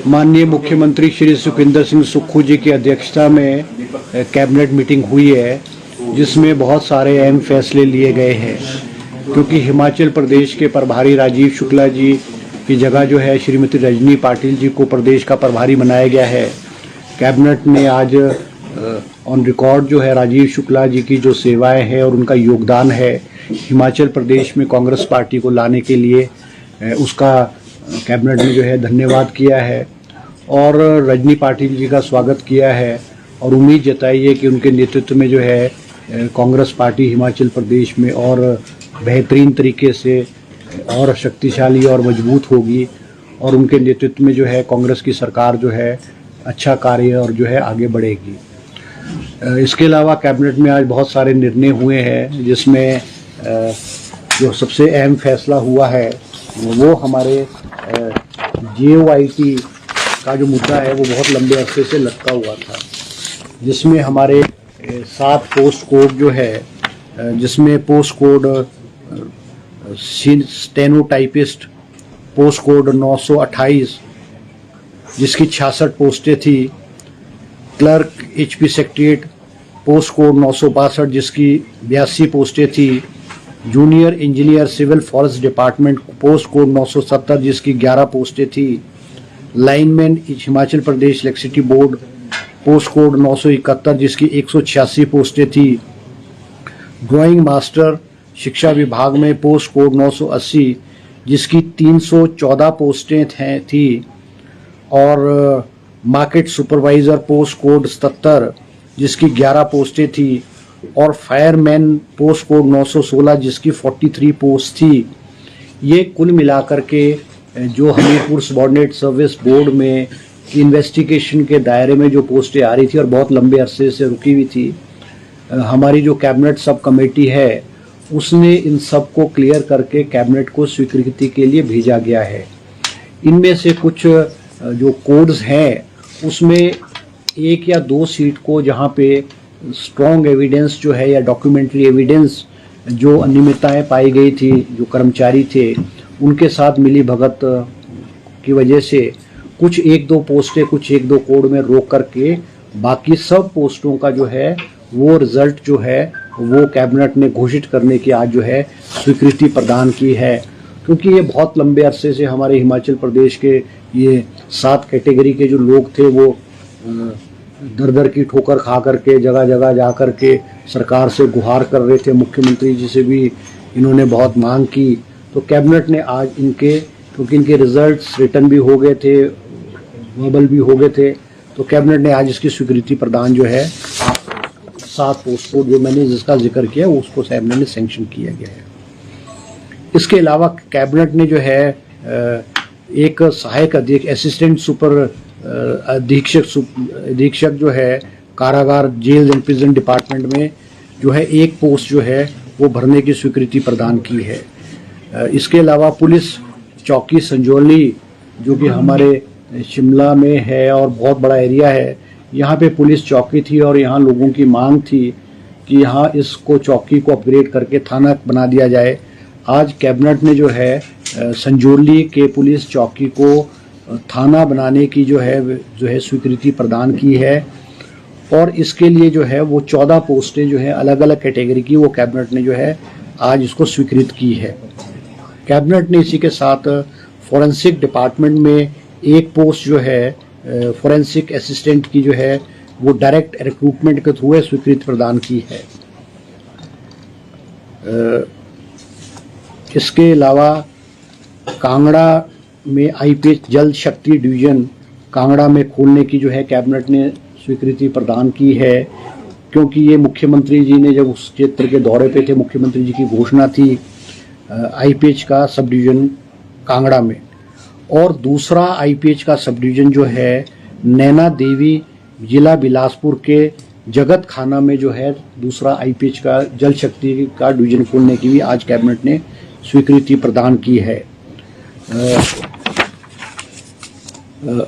माननीय मुख्यमंत्री श्री सुखविंदर सिंह सुक्खू जी की अध्यक्षता में कैबिनेट मीटिंग हुई है, जिसमें बहुत सारे अहम फैसले लिए गए हैं। क्योंकि हिमाचल प्रदेश के प्रभारी राजीव शुक्ला जी की जगह जो है श्रीमती रजनी पाटिल जी को प्रदेश का प्रभारी बनाया गया है। कैबिनेट ने आज ऑन रिकॉर्ड जो है राजीव शुक्ला जी की जो सेवाएं हैं और उनका योगदान है हिमाचल प्रदेश में कांग्रेस पार्टी को लाने के लिए, उसका कैबिनेट ने जो है धन्यवाद किया है और रजनी पाटिल जी का स्वागत किया है और उम्मीद जताई है कि उनके नेतृत्व में जो है कांग्रेस पार्टी हिमाचल प्रदेश में और बेहतरीन तरीके से और शक्तिशाली और मजबूत होगी और उनके नेतृत्व में जो है कांग्रेस की सरकार जो है अच्छा कार्य और जो है आगे बढ़ेगी। इसके अलावा कैबिनेट में आज बहुत सारे निर्णय हुए हैं, जिसमें जो सबसे अहम फैसला हुआ है वो हमारे JOIT का जो मुद्दा है वो बहुत लंबे अरसे से लटका हुआ था, जिसमें हमारे 7 पोस्ट कोड जो है, जिसमें post code stenotypist post code 928 जिसकी 66 पोस्टें थी, clerk HP secretariat post code 962 जिसकी 82 पोस्टें थी, junior engineer civil forest department post code 970 जिसकी 11 पोस्टें थी, lineman Himachal Pradesh electricity board post code 971 जिसकी 186 पोस्टें थी, ड्राइंग मास्टर शिक्षा विभाग में पोस्ट कोड 980 जिसकी 314 पोस्टें थी और मार्केट सुपरवाइज़र पोस्ट कोड 77 जिसकी 11 पोस्टें थी और फायरमैन पोस्ट कोड 916 जिसकी 43 पोस्ट थी। ये कुल मिलाकर के जो हमीरपुर सबऑर्डिनेट सर्विस बोर्ड में इन्वेस्टिगेशन के दायरे में जो पोस्टें आ रही थी और बहुत लंबे अरसे से रुकी हुई थी, हमारी जो कैबिनेट सब कमेटी है उसने इन सब को क्लियर करके कैबिनेट को स्वीकृति के लिए भेजा गया है। इनमें से कुछ जो कोड्स हैं उसमें 1 या 2 सीट को जहाँ पे स्ट्रॉन्ग एविडेंस जो है या डॉक्यूमेंट्री एविडेंस जो अनियमितताएं पाई गई थी, जो कर्मचारी थे उनके साथ मिली भगत की वजह से कुछ 1-2 पोस्टें कुछ 1-2 कोड में रोक करके बाकी सब पोस्टों का जो है वो रिजल्ट जो है वो कैबिनेट ने घोषित करने की आज जो है स्वीकृति प्रदान की है। क्योंकि ये बहुत लंबे अरसे से हमारे हिमाचल प्रदेश के ये 7 कैटेगरी के जो लोग थे वो दर दर की ठोकर खा करके जगह जगह जा कर के सरकार से गुहार कर रहे थे। मुख्यमंत्री जी से भी इन्होंने बहुत मांग की, तो कैबिनेट ने आज इनके, क्योंकि इनके रिजल्ट्स रिटर्न भी हो गए थे, वर्बल भी हो गए थे, तो कैबिनेट ने आज इसकी स्वीकृति प्रदान जो है 7 पोस्ट कोड जो मैंने जिसका जिक्र किया उसको कैबिनेट ने सैंक्शन किया गया है। इसके अलावा कैबिनेट ने जो है एक सहायक अधीक्षक असिस्टेंट सुपर अधीक्षक जो है कारागार जेल एंड प्रिजन डिपार्टमेंट में जो है 1 पोस्ट जो है वो भरने की स्वीकृति प्रदान की है। इसके अलावा पुलिस चौकी संजौली जो कि हमारे शिमला में है और बहुत बड़ा एरिया है, यहाँ पे पुलिस चौकी थी और यहाँ लोगों की मांग थी कि यहाँ इसको चौकी को अपग्रेड करके थाना बना दिया जाए। आज कैबिनेट ने जो है संजौली के पुलिस चौकी को थाना बनाने की जो है स्वीकृति प्रदान की है और इसके लिए जो है वो 14 पोस्टें जो है अलग अलग कैटेगरी की वो कैबिनेट ने जो है आज इसको स्वीकृत की है। कैबिनेट ने इसी के साथ फॉरेंसिक डिपार्टमेंट में 1 पोस्ट जो है फॉरेंसिक असिस्टेंट की जो है वो डायरेक्ट रिक्रूटमेंट के थ्रू स्वीकृति प्रदान की है। इसके अलावा कांगड़ा में IPH जल शक्ति डिवीज़न कांगड़ा में खोलने की जो है कैबिनेट ने स्वीकृति प्रदान की है, क्योंकि ये मुख्यमंत्री जी ने जब उस क्षेत्र के दौरे पे थे, मुख्यमंत्री जी की घोषणा थी IPH का सब डिवीज़न कांगड़ा में। और दूसरा IPH का सब डिवीज़न जो है नैना देवी जिला बिलासपुर के जगत खाना में जो है दूसरा IPH का जल शक्ति का डिवीज़न खोलने की भी आज कैबिनेट ने स्वीकृति प्रदान की है।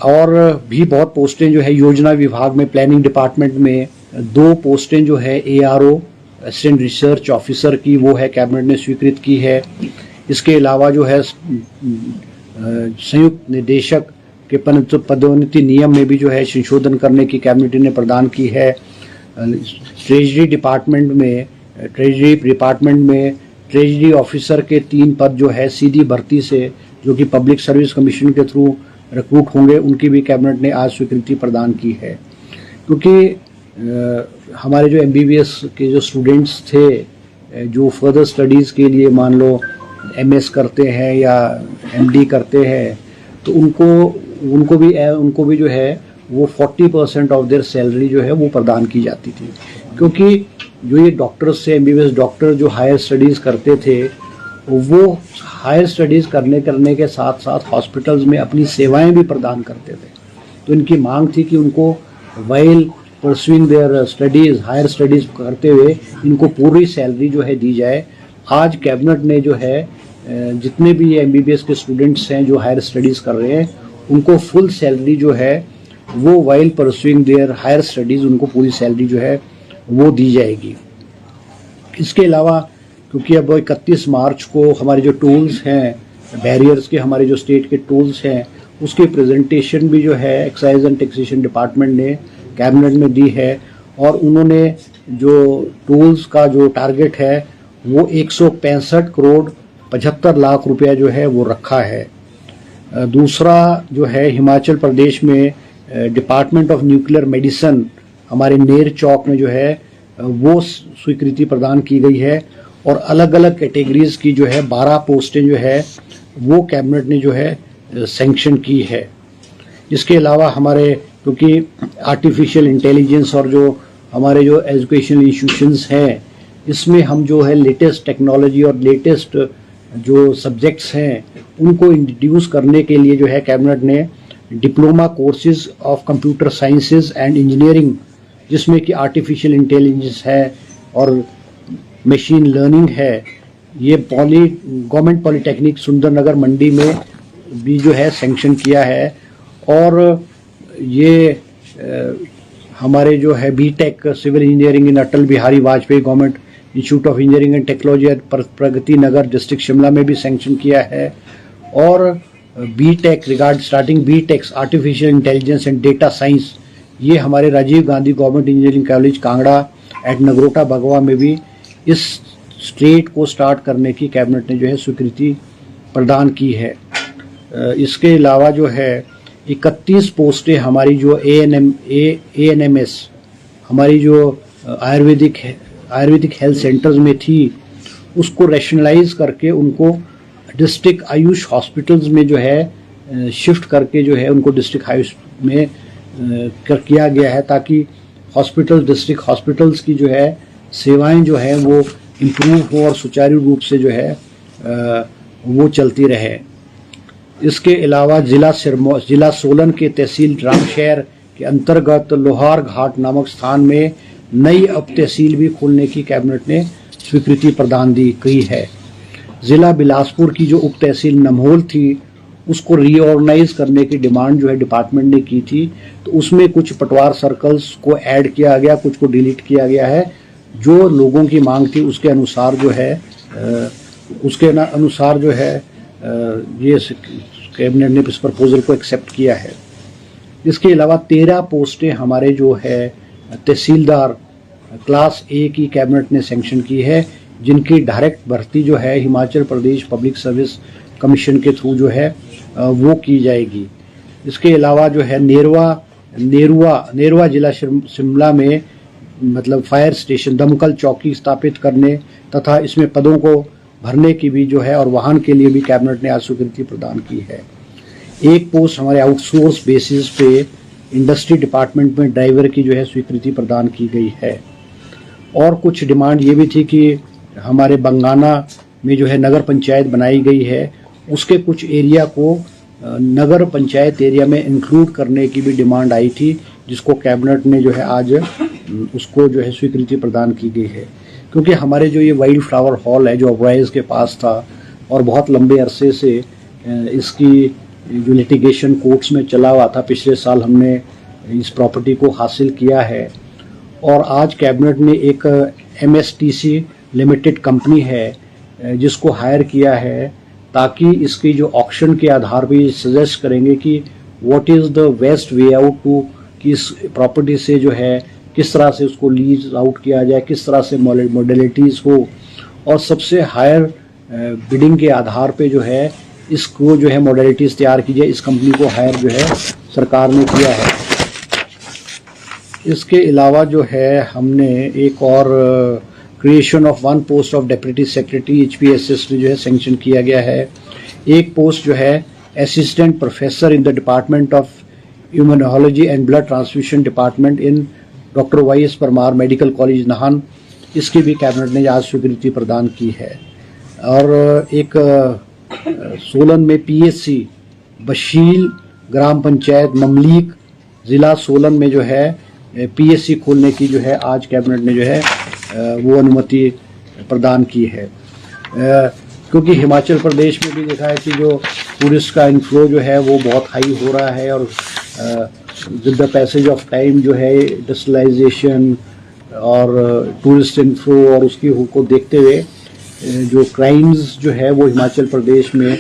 और भी बहुत पोस्टें जो है योजना विभाग में प्लानिंग डिपार्टमेंट में 2 पोस्टें जो है ARO असिस्टेंट रिसर्च ऑफिसर की वो है कैबिनेट ने स्वीकृत की है। इसके अलावा जो है संयुक्त निदेशक के पदोन्नति नियम में भी जो है संशोधन करने की कैबिनेट ने प्रदान की है। ट्रेजरी डिपार्टमेंट में ट्रेजरी ऑफिसर के 3 पद जो है सीधी भर्ती से, जो कि पब्लिक सर्विस कमीशन के थ्रू रिक्रूट होंगे, उनकी भी कैबिनेट ने आज स्वीकृति प्रदान की है। क्योंकि हमारे जो MBBS के जो स्टूडेंट्स थे, जो फर्दर स्टडीज़ के लिए मान लो MS करते हैं या MD करते हैं, तो उनको भी जो है वो 40% ऑफ देयर सैलरी जो है वो प्रदान की जाती थी। क्योंकि जो ये डॉक्टर्स से MBBS डॉक्टर जो हायर स्टडीज़ करते थे, वो हायर स्टडीज़ करने के साथ साथ हॉस्पिटल्स में अपनी सेवाएं भी प्रदान करते थे। तो इनकी मांग थी कि उनको while pursuing their studies, higher studies करते हुए इनको पूरी सैलरी जो है दी जाए। आज कैबिनेट ने जो है जितने भी MBBS के स्टूडेंट्स हैं जो हायर स्टडीज़ कर रहे हैं, उनको फुल सैलरी जो है वो while pursuing their higher studies, उनको पूरी सैलरी जो है वो दी जाएगी। इसके अलावा क्योंकि अब 31 मार्च को हमारे जो टूल्स हैं, बैरियर्स के हमारे जो स्टेट के टूल्स हैं, उसकी प्रेजेंटेशन भी जो है एक्साइज एंड टैक्सेशन डिपार्टमेंट ने कैबिनेट में दी है। और उन्होंने जो टूल्स का जो टारगेट है वो 165 करोड़ 75 लाख रुपया जो है वो रखा है। दूसरा जो है हिमाचल प्रदेश में डिपार्टमेंट ऑफ न्यूक्लियर मेडिसिन हमारे नेर चौक में जो है वो स्वीकृति प्रदान की गई है। और अलग अलग कैटेगरीज की जो है 12 पोस्टें जो है वो कैबिनेट ने जो है सैंक्शन की है। इसके अलावा हमारे क्योंकि आर्टिफिशियल इंटेलिजेंस और जो हमारे जो एजुकेशनल इंस्टीट्यूशंस हैं, इसमें हम जो है लेटेस्ट टेक्नोलॉजी और लेटेस्ट जो सब्जेक्ट्स हैं उनको इंट्रोड्यूस करने के लिए जो है कैबिनेट ने diploma courses of computer sciences and engineering, जिसमें कि आर्टिफिशियल इंटेलिजेंस है और मशीन लर्निंग है, ये गवर्नमेंट पॉलिटेक्निक सुंदरनगर मंडी में भी जो है सैंक्शन किया है। और ये हमारे जो है BTech civil engineering in Atal Bihari Vajpayee government institute of engineering and technology Pragati Nagar district Shimla में भी सैंक्शन किया है। और BTech starting BTech artificial intelligence and data science, ये हमारे Rajiv Gandhi government engineering college Kangra at Nagrota भगवा में भी इस स्ट्रेट को स्टार्ट करने की कैबिनेट ने जो है स्वीकृति प्रदान की है। इसके अलावा जो है 31 पोस्टें हमारी जो ANMS हमारी जो आयुर्वेदिक हेल्थ सेंटर्स में थी, उसको रैशनलाइज करके उनको डिस्ट्रिक्ट आयुष हॉस्पिटल्स में जो है शिफ्ट करके जो है उनको डिस्ट्रिक्ट आयुष में किया गया है, ताकि डिस्ट्रिक्ट हॉस्पिटल्स की जो है सेवाएं जो है वो इम्प्रूव हो और सुचारू रूप से जो है वो चलती रहे। इसके अलावा जिला सोलन के तहसील रामशहर के अंतर्गत लोहार घाट नामक स्थान में नई अब तहसील भी खोलने की कैबिनेट ने स्वीकृति प्रदान की है। जिला बिलासपुर की जो उप तहसील नमहोल थी, उसको रीऑर्गेनाइज करने की डिमांड जो है डिपार्टमेंट ने की थी, तो उसमें कुछ पटवार सर्कल्स को ऐड किया गया, कुछ को डिलीट किया गया है। जो लोगों की मांग थी उसके अनुसार जो है ये कैबिनेट ने इस प्रपोजल को एक्सेप्ट किया है। इसके अलावा 13 पोस्टें हमारे जो है तहसीलदार क्लास A की कैबिनेट ने सैंक्शन की है, जिनकी डायरेक्ट भर्ती जो है Himachal Pradesh public service commission के थ्रू जो है वो की जाएगी। इसके अलावा जो है नेरुआ जिला शिमला में मतलब फायर स्टेशन दमकल चौकी स्थापित करने तथा इसमें पदों को भरने की भी जो है और वाहन के लिए भी कैबिनेट ने आज स्वीकृति प्रदान की है। एक पोस्ट हमारे आउटसोर्स बेसिस पे इंडस्ट्री डिपार्टमेंट में ड्राइवर की जो है स्वीकृति प्रदान की गई है। और कुछ डिमांड ये भी थी कि हमारे बंगाना में जो है नगर पंचायत बनाई गई है, उसके कुछ एरिया को नगर पंचायत एरिया में इंक्लूड करने की भी डिमांड आई थी, जिसको कैबिनेट ने जो है आज उसको जो है स्वीकृति प्रदान की गई है। क्योंकि हमारे जो ये वाइल्ड फ्लावर हॉल है जो ओबराइज के पास था और बहुत लंबे अरसे से इसकी जो लिटिगेशन कोर्ट्स में चला हुआ था, पिछले साल हमने इस प्रॉपर्टी को हासिल किया है। और आज कैबिनेट ने एक MSTC लिमिटेड कंपनी है जिसको हायर किया है, ताकि इसकी जो ऑक्शन के आधार पे सजेस्ट करेंगे कि what is the best way out to, कि इस प्रॉपर्टी से जो है किस तरह से उसको लीज आउट किया जाए, किस तरह से मॉडलिटीज़ हो, और सबसे हायर बिडिंग के आधार पे जो है इसको जो है मॉडलिटीज़ तैयार की जाए। इस कंपनी को हायर जो है सरकार ने किया है। इसके अलावा जो है हमने एक और creation of 1 post of deputy secretary HPSS में जो है सेंक्शन किया गया है। एक पोस्ट जो है assistant professor in the department of immunology and blood transfusion department in doctor YS Parmar medical college Nahan, इसकी भी कैबिनेट ने आज स्वीकृति प्रदान की है। और एक सोलन में PSC बशील ग्राम पंचायत ममलीक ज़िला सोलन में जो है PSC खोलने की जो है आज कैबिनेट ने जो है वो अनुमति प्रदान की है। क्योंकि हिमाचल प्रदेश में भी देखा है कि जो टूरिस्ट का इनफ्लो जो है वो बहुत हाई हो रहा है, और with the passage of time जो है इंडस्ट्रियलाइजेशन और टूरिस्ट इनफ्लो और उसकी को देखते हुए जो क्राइम्स जो है वो हिमाचल प्रदेश में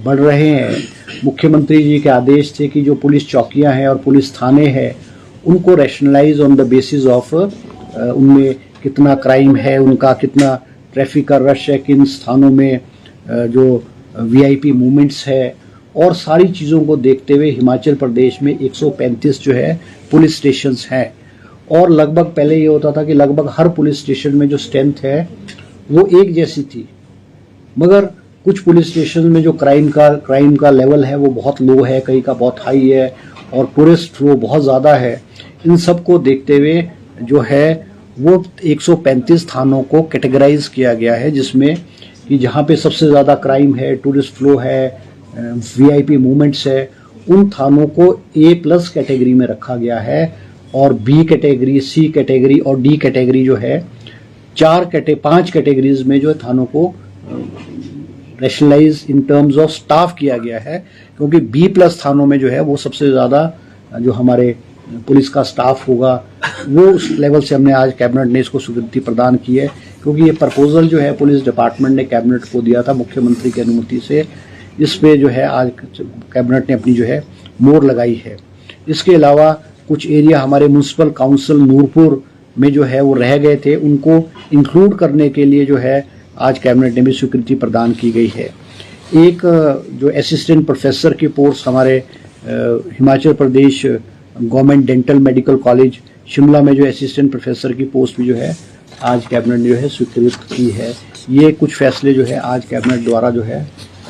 बढ़ रहे हैं। मुख्यमंत्री जी के आदेश थे कि जो पुलिस चौकियां हैं और पुलिस थाने हैं उनको rationalise on the basis of उनमें कितना क्राइम है, उनका कितना ट्रैफिक का रश है, किन स्थानों में जो VIP मूवमेंट्स है, और सारी चीज़ों को देखते हुए हिमाचल प्रदेश में 135 जो है पुलिस स्टेशंस हैं। और लगभग पहले ये होता था कि लगभग हर पुलिस स्टेशन में जो स्ट्रेंथ है वो एक जैसी थी, मगर कुछ पुलिस स्टेशन में जो क्राइम का लेवल है वो बहुत लो है, कहीं का बहुत हाई है, और टूरिस्ट फ्लो बहुत ज़्यादा है। इन सब को देखते हुए जो है वो 135 थानों को कैटेगराइज किया गया है, जिसमें कि जहाँ पे सबसे ज़्यादा क्राइम है, टूरिस्ट फ्लो है, VIP मूवमेंट्स है, उन थानों को A+ कैटेगरी में रखा गया है, और B कैटेगरी, C कैटेगरी और D कैटेगरी जो है 5 कैटेगरीज में जो है थानों को rationalise in terms of staff किया गया है। क्योंकि B+ थानों में जो है वो सबसे ज़्यादा जो हमारे पुलिस का स्टाफ होगा, वो उस लेवल से हमने आज कैबिनेट ने इसको स्वीकृति प्रदान की है। क्योंकि ये प्रपोजल जो है पुलिस डिपार्टमेंट ने कैबिनेट को दिया था मुख्यमंत्री की अनुमति से, इस पे जो है आज कैबिनेट ने अपनी जो है मोहर लगाई है। इसके अलावा कुछ एरिया हमारे म्यूनसिपल काउंसिल नूरपुर में जो है वो रह गए थे, उनको इंक्लूड करने के लिए जो है आज कैबिनेट ने भी स्वीकृति प्रदान की गई है। एक जो असिस्टेंट प्रोफेसर की पोस्ट हमारे Himachal Pradesh government dental medical college Shimla में जो असिस्टेंट प्रोफेसर की पोस्ट भी जो है आज कैबिनेट ने जो है स्वीकृत की है। ये कुछ फैसले जो है आज कैबिनेट द्वारा जो है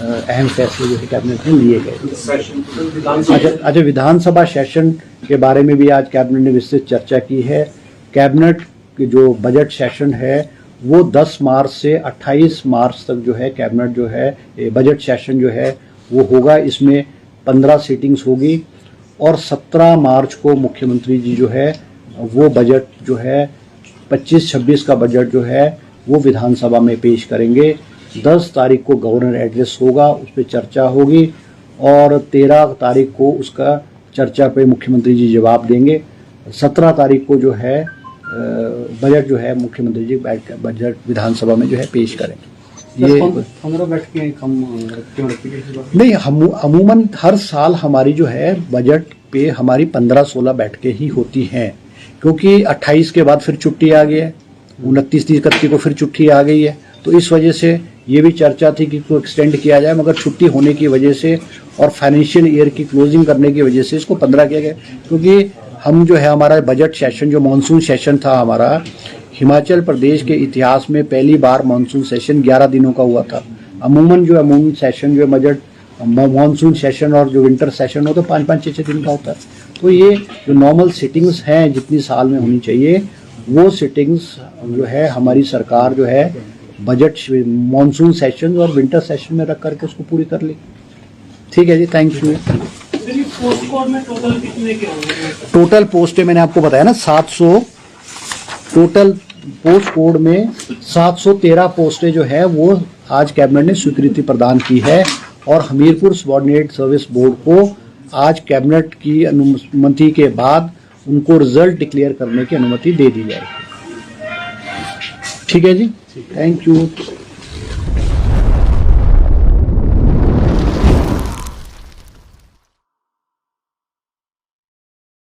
अहम फैसले जो है कैबिनेट में लिए गए। अच्छा, विधानसभा सेशन के बारे में भी आज कैबिनेट ने विस्तृत चर्चा की है। कैबिनेट के जो बजट सेशन है वो 10 मार्च से 28 मार्च तक जो है कैबिनेट जो है बजट सेशन जो है वो होगा। इसमें 15 सीटिंग्स होगी, और 17 मार्च को मुख्यमंत्री जी जो है वो बजट जो है 25-26 का बजट जो है वो विधानसभा में पेश करेंगे। 10 तारीख को गवर्नर एड्रेस होगा, उस पर चर्चा होगी, और 13 तारीख को उसका चर्चा पे मुख्यमंत्री जी जवाब देंगे। 17 तारीख को जो है बजट जो है मुख्यमंत्री जी बजट विधानसभा में जो है पेश करेंगे। ये 15 बैठकें कम क्यों रखी? नहीं, हम अमूमन हर साल हमारी जो है बजट पे हमारी 15-16 बैठकें ही होती हैं, क्योंकि 28 के बाद फिर छुट्टी आ गई है, 29-31 को फिर छुट्टी आ गई है, तो इस वजह से ये भी चर्चा थी कि इसको एक्सटेंड किया जाए, मगर छुट्टी होने की वजह से और फाइनेंशियल ईयर की क्लोजिंग करने की वजह से इसको 15 किया गया। क्योंकि हम जो है हमारा बजट सेशन जो मानसून सेशन था हमारा, हिमाचल प्रदेश के इतिहास में पहली बार मानसून सेशन 11 दिनों का हुआ था। अमूमन जो अमूमन सेशन जो बजट मानसून सेशन और जो विंटर सेशन हो तो 5-5, 6-6 दिन का होता है। तो ये जो नॉर्मल सिटिंग्स हैं जितनी साल में होनी चाहिए, वो सिटिंग्स जो है हमारी सरकार जो है बजट मानसून सेशन और विंटर सेशन में रख करके उसको पूरी कर ली। ठीक है जी, थैंक यू। पोस्ट कोड में टोटल कितने के होंगे? टोटल पोस्टें मैंने आपको बताया ना 700, टोटल पोस्ट कोड में 713 पोस्टें जो है वो आज कैबिनेट ने स्वीकृति प्रदान की है, और हमीरपुर सबऑर्डिनेट सर्विस बोर्ड को आज कैबिनेट की अनुमति के बाद उनको रिजल्ट डिक्लेयर करने की अनुमति दे दी जाएगी। ठीक है जी, थैंक यू।